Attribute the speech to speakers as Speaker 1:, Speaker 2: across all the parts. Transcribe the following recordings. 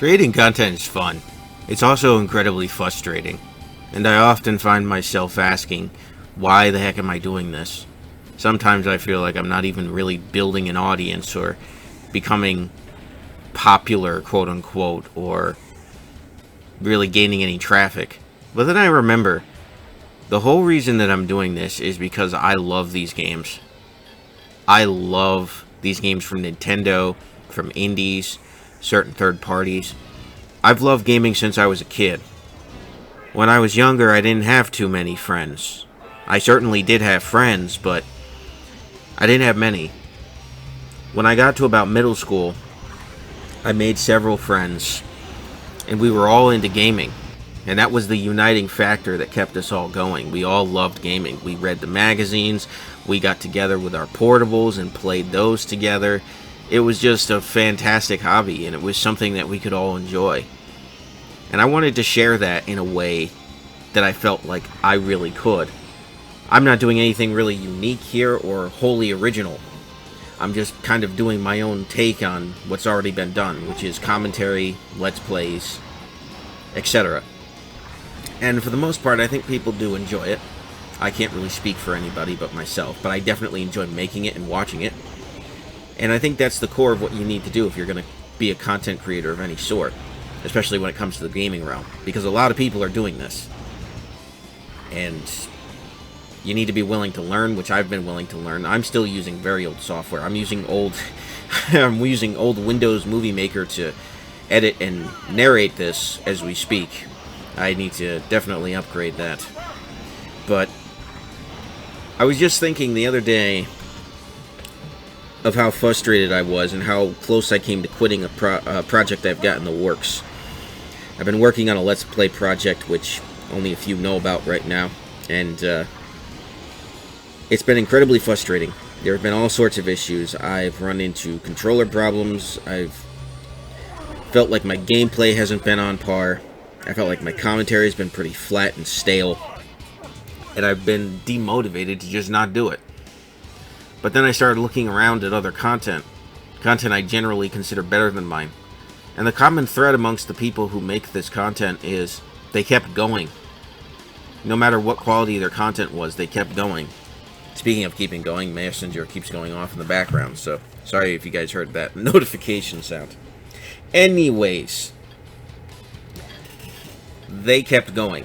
Speaker 1: Creating content is fun. It's also incredibly frustrating, and I often find myself asking, why the heck am I doing this? Sometimes I feel like I'm not even really building an audience or becoming popular, quote unquote, or really gaining any traffic. But then I remember, the whole reason that I'm doing this is because I love these games. I love these games from Nintendo, from indies, certain third parties. I've loved gaming since I was a kid. When I was younger, I didn't have too many friends. I certainly did have friends, but I didn't have many. When I got to about middle school, I made several friends, and we were all into gaming. And that was the uniting factor that kept us all going. We all loved gaming. We read the magazines, we got together with our portables and played those together. It was just a fantastic hobby, and it was something that we could all enjoy. And I wanted to share that in a way that I felt like I really could. I'm not doing anything really unique here or wholly original. I'm just kind of doing my own take on what's already been done, which is commentary, let's plays, etc. And for the most part, I think people do enjoy it. I can't really speak for anybody but myself, but I definitely enjoy making it and watching it. And I think that's the core of what you need to do if you're going to be a content creator of any sort, especially when it comes to the gaming realm, because a lot of people are doing this. And you need to be willing to learn, which I've been willing to learn. I'm still using very old software. I'm using old Windows Movie Maker to edit and narrate this as we speak. I need to definitely upgrade that. But I was just thinking the other day of how frustrated I was and how close I came to quitting a project I've got in the works. I've been working on a Let's Play project, which only a few know about right now, and it's been incredibly frustrating. There have been all sorts of issues. I've run into controller problems. I've felt like my gameplay hasn't been on par. I felt like my commentary has been pretty flat and stale. And I've been demotivated to just not do it. But then I started looking around at other content I generally consider better than mine. And the common thread amongst the people who make this content is they kept going. No matter what quality their content was, they kept going. Speaking of keeping going, Messenger keeps going off in the background, so sorry if you guys heard that notification sound. Anyways, they kept going.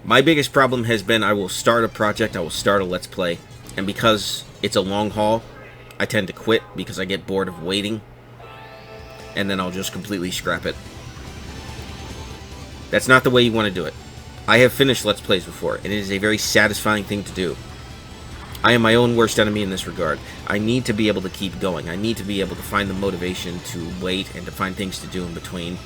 Speaker 1: My biggest problem has been I will start a project, I will start a Let's Play, and because it's a long haul, I tend to quit because I get bored of waiting, and then I'll just completely scrap it. That's not the way you want to do it. I have finished Let's Plays before, and it is a very satisfying thing to do. I am my own worst enemy in this regard. I need to be able to keep going. I need to be able to find the motivation to wait and to find things to do in between.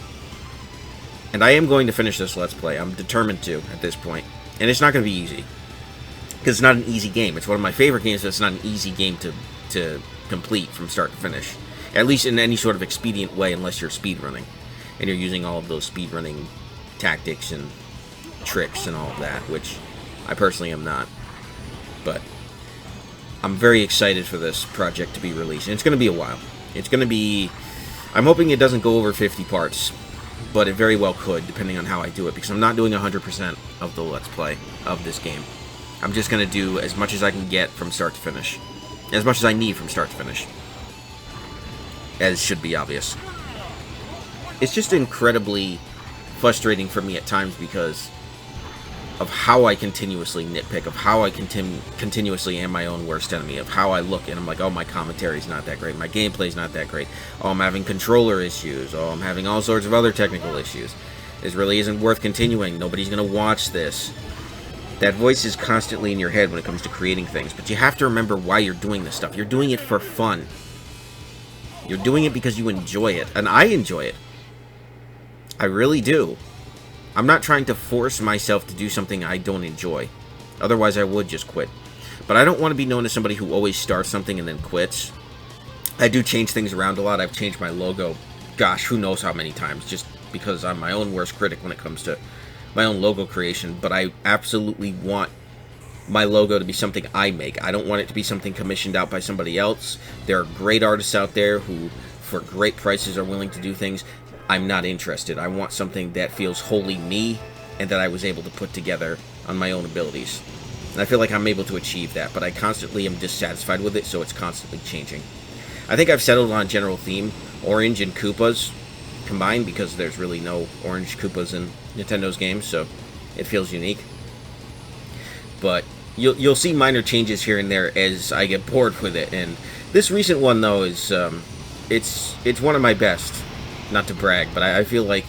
Speaker 1: And I am going to finish this Let's Play. I'm determined to at this point. And it's not going to be easy. Because it's not an easy game. It's one of my favorite games, but it's not an easy game to complete from start to finish. At least in any sort of expedient way, unless you're speedrunning. And you're using all of those speedrunning tactics and tricks and all of that, which I personally am not. But I'm very excited for this project to be released. And it's going to be a while. It's going to be... I'm hoping it doesn't go over 50 parts. But it very well could, depending on how I do it, because I'm not doing 100% of the Let's Play of this game. I'm just going to do as much as I can get from start to finish. As much as I need from start to finish. As should be obvious. It's just incredibly frustrating for me at times because of how I continuously nitpick, of how I continuously am my own worst enemy, of how I look and I'm like, oh, my commentary's not that great, my gameplay's not that great, oh, I'm having controller issues, oh, I'm having all sorts of other technical issues. This really isn't worth continuing, nobody's going to watch this. That voice is constantly in your head when it comes to creating things, but you have to remember why you're doing this stuff. You're doing it for fun. You're doing it because you enjoy it, and I enjoy it. I really do. I'm not trying to force myself to do something I don't enjoy. Otherwise, I would just quit. But I don't want to be known as somebody who always starts something and then quits. I do change things around a lot. I've changed my logo, gosh, who knows how many times, just because I'm my own worst critic when it comes to my own logo creation. But I absolutely want my logo to be something I make. I don't want it to be something commissioned out by somebody else. There are great artists out there who, for great prices, are willing to do things. I'm not interested. I want something that feels wholly me and that I was able to put together on my own abilities. And I feel like I'm able to achieve that, but I constantly am dissatisfied with it, so it's constantly changing. I think I've settled on general theme, Orange and Koopas combined, because there's really no Orange Koopas in Nintendo's games, so it feels unique. But you'll see minor changes here and there as I get bored with it, and this recent one, though, is it's one of my best. Not to brag, but I feel like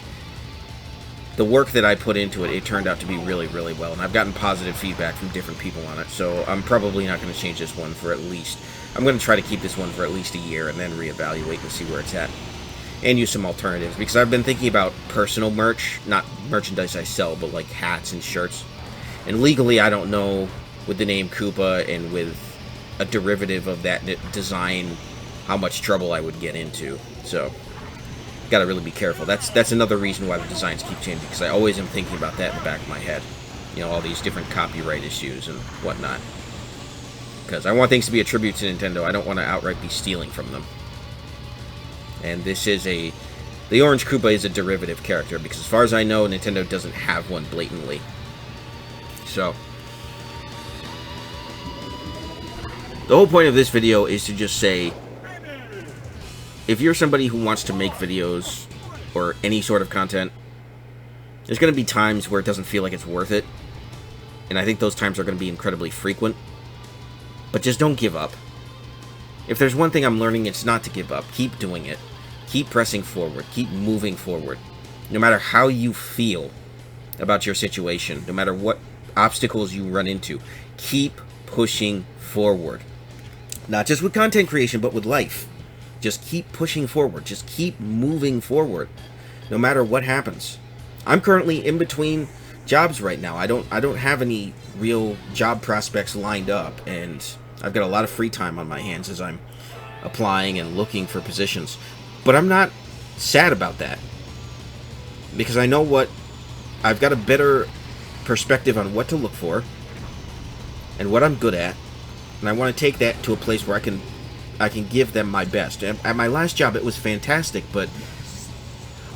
Speaker 1: the work that I put into it turned out to be really, really well, and I've gotten positive feedback from different people on it, so I'm probably not going to change this one for at least... I'm going to try to keep this one for at least a year and then reevaluate and see where it's at. And use some alternatives, because I've been thinking about personal merch, not merchandise I sell, but like hats and shirts. And legally, I don't know, with the name Koopa and with a derivative of that design, how much trouble I would get into, so... Gotta really be careful. That's another reason why the designs keep changing, because I always am thinking about that in the back of my head. You know, all these different copyright issues and whatnot. Because I want things to be a tribute to Nintendo. I don't want to outright be stealing from them. And this is the Orange Koopa is a derivative character, because as far as I know, Nintendo doesn't have one blatantly. So, the whole point of this video is to just say, if you're somebody who wants to make videos or any sort of content, there's going to be times where it doesn't feel like it's worth it. And I think those times are going to be incredibly frequent. But just don't give up. If there's one thing I'm learning, it's not to give up. Keep doing it. Keep pressing forward. Keep moving forward. No matter how you feel about your situation, no matter what obstacles you run into, keep pushing forward. Not just with content creation, but with life. Just keep pushing forward. Just keep moving forward, no matter what happens. I'm currently in between jobs right now. I don't have any real job prospects lined up, and I've got a lot of free time on my hands as I'm applying and looking for positions. But I'm not sad about that, because I know what I've got a better perspective on what to look for and what I'm good at, and I want to take that to a place where I can give them my best. At my last job, it was fantastic, but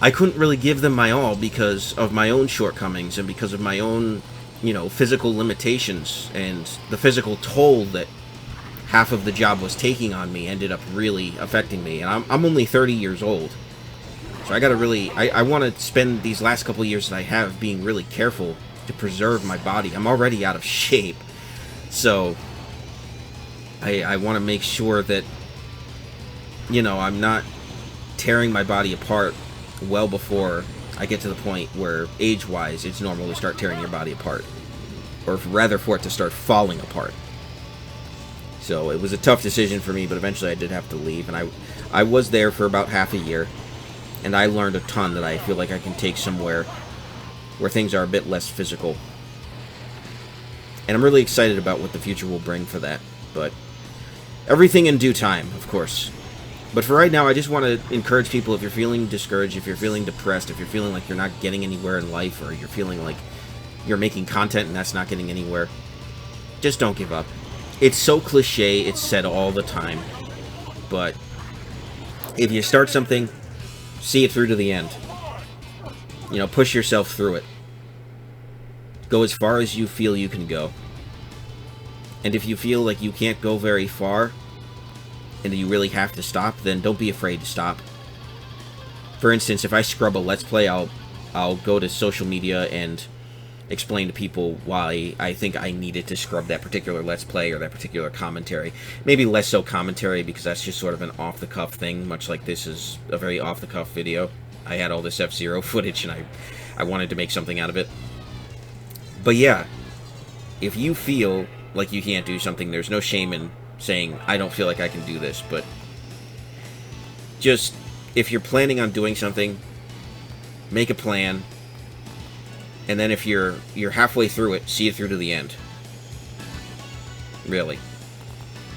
Speaker 1: I couldn't really give them my all because of my own shortcomings and because of my own, physical limitations, and the physical toll that half of the job was taking on me ended up really affecting me. And I'm only 30 years old, so I gotta really, I want to spend these last couple of years that I have being really careful to preserve my body. I'm already out of shape, so I want to make sure that, I'm not tearing my body apart well before I get to the point where, age-wise, it's normal to start tearing your body apart. Or rather, for it to start falling apart. So, it was a tough decision for me, but eventually I did have to leave. And I was there for about half a year, and I learned a ton that I feel like I can take somewhere where things are a bit less physical. And I'm really excited about what the future will bring for that. But everything in due time, of course. But for right now, I just want to encourage people, if you're feeling discouraged, if you're feeling depressed, if you're feeling like you're not getting anywhere in life, or you're feeling like you're making content and that's not getting anywhere, just don't give up. It's so cliche, it's said all the time, but if you start something, see it through to the end. Push yourself through it. Go as far as you feel you can go. And if you feel like you can't go very far, and you really have to stop, then don't be afraid to stop. For instance, if I scrub a Let's Play, I'll go to social media and explain to people why I think I needed to scrub that particular Let's Play or that particular commentary. Maybe less so commentary, because that's just sort of an off-the-cuff thing, much like this is a very off-the-cuff video. I had all this F-Zero footage, and I wanted to make something out of it. But yeah, if you feel like you can't do something, there's no shame in saying, I don't feel like I can do this, but just, if you're planning on doing something, make a plan, and then if you're halfway through it, see it through to the end. Really.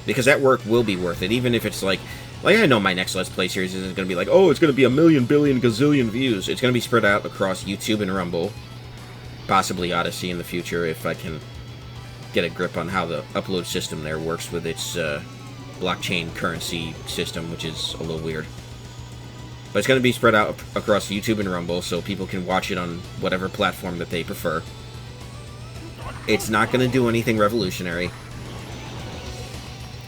Speaker 1: Because that work will be worth it, even if it's like I know my next Let's Play series isn't going to be like, oh, it's going to be 1,000,000 billion gazillion views. It's going to be spread out across YouTube and Rumble, possibly Odyssey in the future, if I can get a grip on how the upload system there works with its blockchain currency system, which is a little weird. But it's going to be spread out across YouTube and Rumble, so people can watch it on whatever platform that they prefer. It's not going to do anything revolutionary.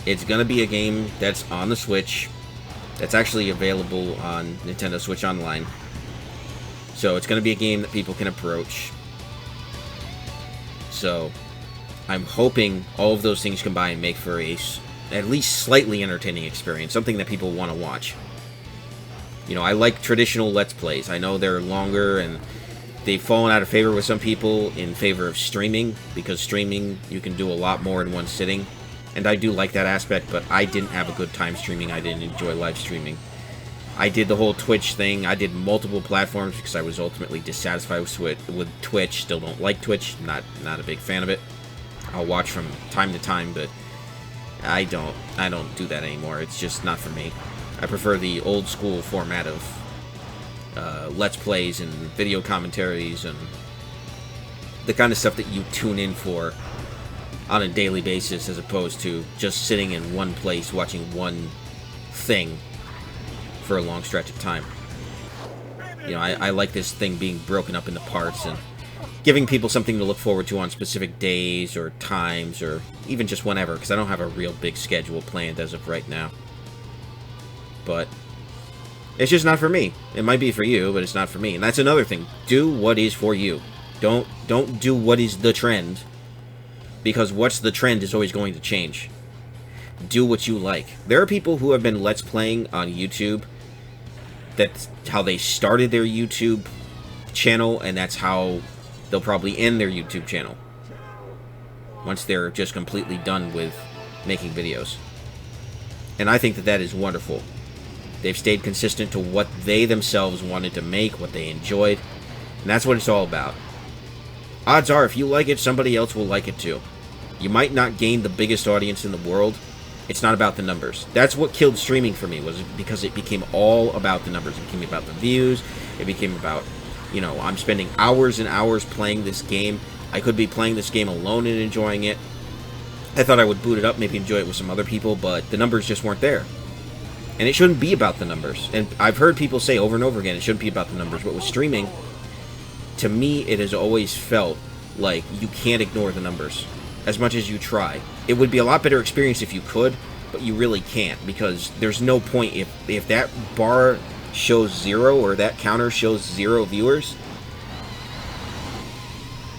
Speaker 1: It's going to be a game that's on the Switch, that's actually available on Nintendo Switch Online. So it's going to be a game that people can approach. So I'm hoping all of those things combined make for a at least slightly entertaining experience, something that people want to watch. You know, I like traditional Let's Plays. I know they're longer and they've fallen out of favor with some people in favor of streaming, because streaming, you can do a lot more in one sitting. And I do like that aspect, but I didn't have a good time streaming. I didn't enjoy live streaming. I did the whole Twitch thing. I did multiple platforms because I was ultimately dissatisfied with Twitch. Still don't like Twitch. Not a big fan of it. I'll watch from time to time, but I don't do that anymore. It's just not for me. I prefer the old school format of Let's Plays and video commentaries and the kind of stuff that you tune in for on a daily basis, as opposed to just sitting in one place watching one thing for a long stretch of time. You know, I like this thing being broken up into parts and giving people something to look forward to on specific days or times, or even just whenever, because I don't have a real big schedule planned as of right now. But it's just not for me. It might be for you, but it's not for me. And that's another thing. Do what is for you. Don't do what is the trend, because what's the trend is always going to change. Do what you like. There are people who have been Let's Playing on YouTube. That's how they started their YouTube channel, and that's how they'll probably end their YouTube channel once they're just completely done with making videos. And I think that that is wonderful. They've stayed consistent to what they themselves wanted to make, what they enjoyed, and that's what it's all about. Odds are, if you like it, somebody else will like it too. You might not gain the biggest audience in the world. It's not about the numbers. That's what killed streaming for me, was because it became all about the numbers. It became about the views. It became about, you know, I'm spending hours and hours playing this game. I could be playing this game alone and enjoying it. I thought I would boot it up, maybe enjoy it with some other people, but the numbers just weren't there. And it shouldn't be about the numbers. And I've heard people say over and over again, it shouldn't be about the numbers. But with streaming, to me, it has always felt like you can't ignore the numbers as much as you try. It would be a lot better experience if you could, but you really can't, because there's no point if that bar shows 0 or that counter shows 0 viewers,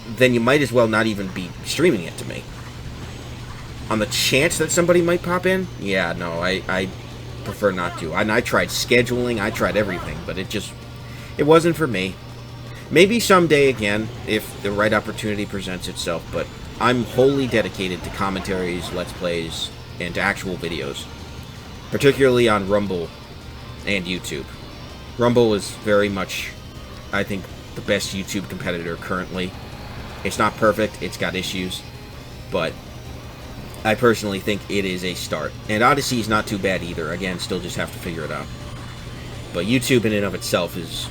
Speaker 1: then you might as well not even be streaming it to me. On the chance that somebody might pop in, yeah, no, I prefer not to. And I tried scheduling, I tried everything, but it wasn't for me. Maybe someday again, if the right opportunity presents itself, but I'm wholly dedicated to commentaries, Let's Plays, and to actual videos. Particularly on Rumble and YouTube. Rumble is very much, I think, the best YouTube competitor currently. It's not perfect, it's got issues, but I personally think it is a start. And Odyssey is not too bad either. Again, still just have to figure it out. But YouTube in and of itself is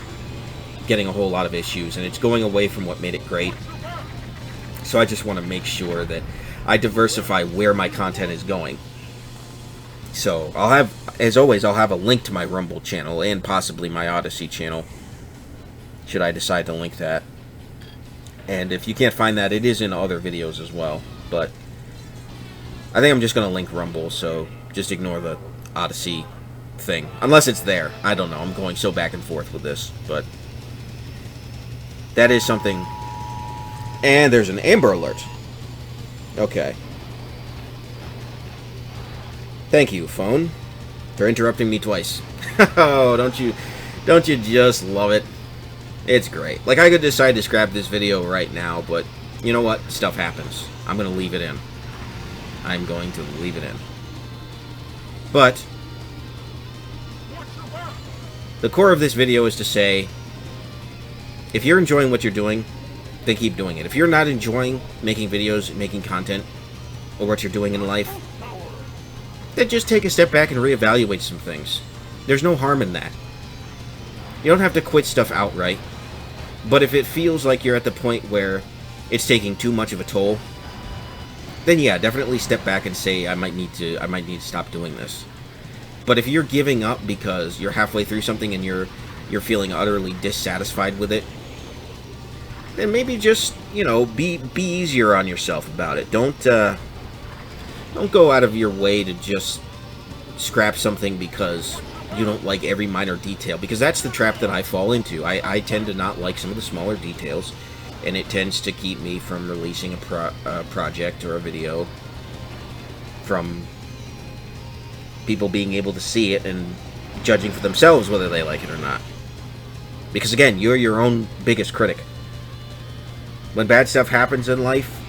Speaker 1: getting a whole lot of issues, and it's going away from what made it great. So I just want to make sure that I diversify where my content is going. So I'll have, as always, I'll have a link to my Rumble channel and possibly my Odyssey channel, should I decide to link that. And if you can't find that, it is in other videos as well. But I think I'm just going to link Rumble, so just ignore the Odyssey thing. Unless it's there. I don't know. I'm going so back and forth with this. But that is something. And there's an Amber Alert. Okay. Thank you, phone, for interrupting me twice. Oh, don't you just love it? It's great. Like, I could decide to scrap this video right now, but you know what? Stuff happens. I'm going to leave it in. I'm going to leave it in. But the core of this video is to say, if you're enjoying what you're doing, then keep doing it. If you're not enjoying making videos, making content, or what you're doing in life, then just take a step back and reevaluate some things. There's no harm in that. You don't have to quit stuff outright, but if it feels like you're at the point where it's taking too much of a toll, then yeah, definitely step back and say, I might need to stop doing this. But if you're giving up because you're halfway through something and you're feeling utterly dissatisfied with it, then maybe just, you know, be easier on yourself about it. Don't go out of your way to just scrap something because you don't like every minor detail, because that's the trap that I fall into. I tend to not like some of the smaller details, and it tends to keep me from releasing a project or a video, from people being able to see it and judging for themselves whether they like it or not. Because again, you're your own biggest critic. When bad stuff happens in life,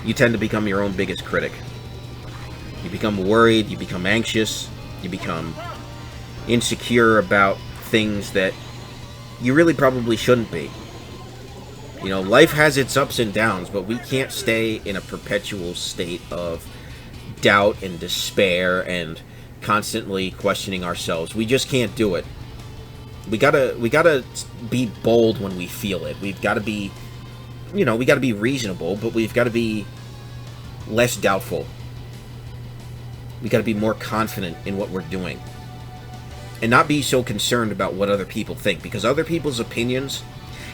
Speaker 1: you tend to become your own biggest critic. You become worried, you become anxious, you become insecure about things that you really probably shouldn't be. You know, life has its ups and downs, but we can't stay in a perpetual state of doubt and despair and constantly questioning ourselves. We just can't do it. We gotta be bold when we feel it. We've got to be, you know, we got to be reasonable, but we've got to be less doubtful. We got to be more confident in what we're doing. And not be so concerned about what other people think. Because other people's opinions,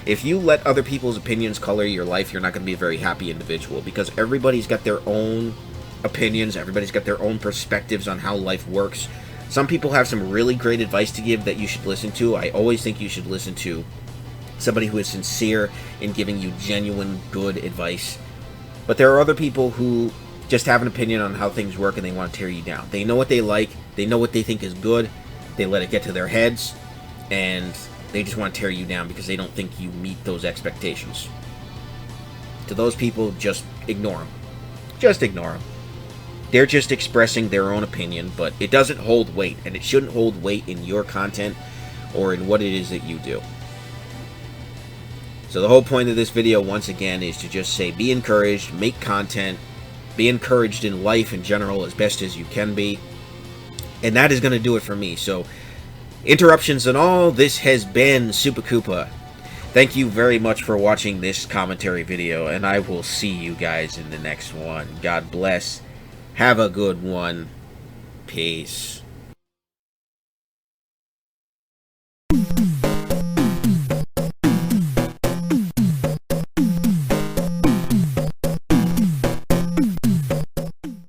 Speaker 1: if you let other people's opinions color your life, you're not going to be a very happy individual. Because everybody's got their own opinions. Everybody's got their own perspectives on how life works. Some people have some really great advice to give that you should listen to. I always think you should listen to somebody who is sincere in giving you genuine, good advice. But there are other people who just have an opinion on how things work and they want to tear you down. They know what they like. They know what they think is good. They let it get to their heads. And they just want to tear you down because they don't think you meet those expectations. To those people, just ignore them. Just ignore them. They're just expressing their own opinion, but it doesn't hold weight. And it shouldn't hold weight in your content or in what it is that you do. So the whole point of this video, once again, is to just say be encouraged, make content, be encouraged in life in general as best as you can be. And that is going to do it for me. So, interruptions and all, this has been Super Koopa. Thank you very much for watching this commentary video, and I will see you guys in the next one. God bless. Have a good one. Peace.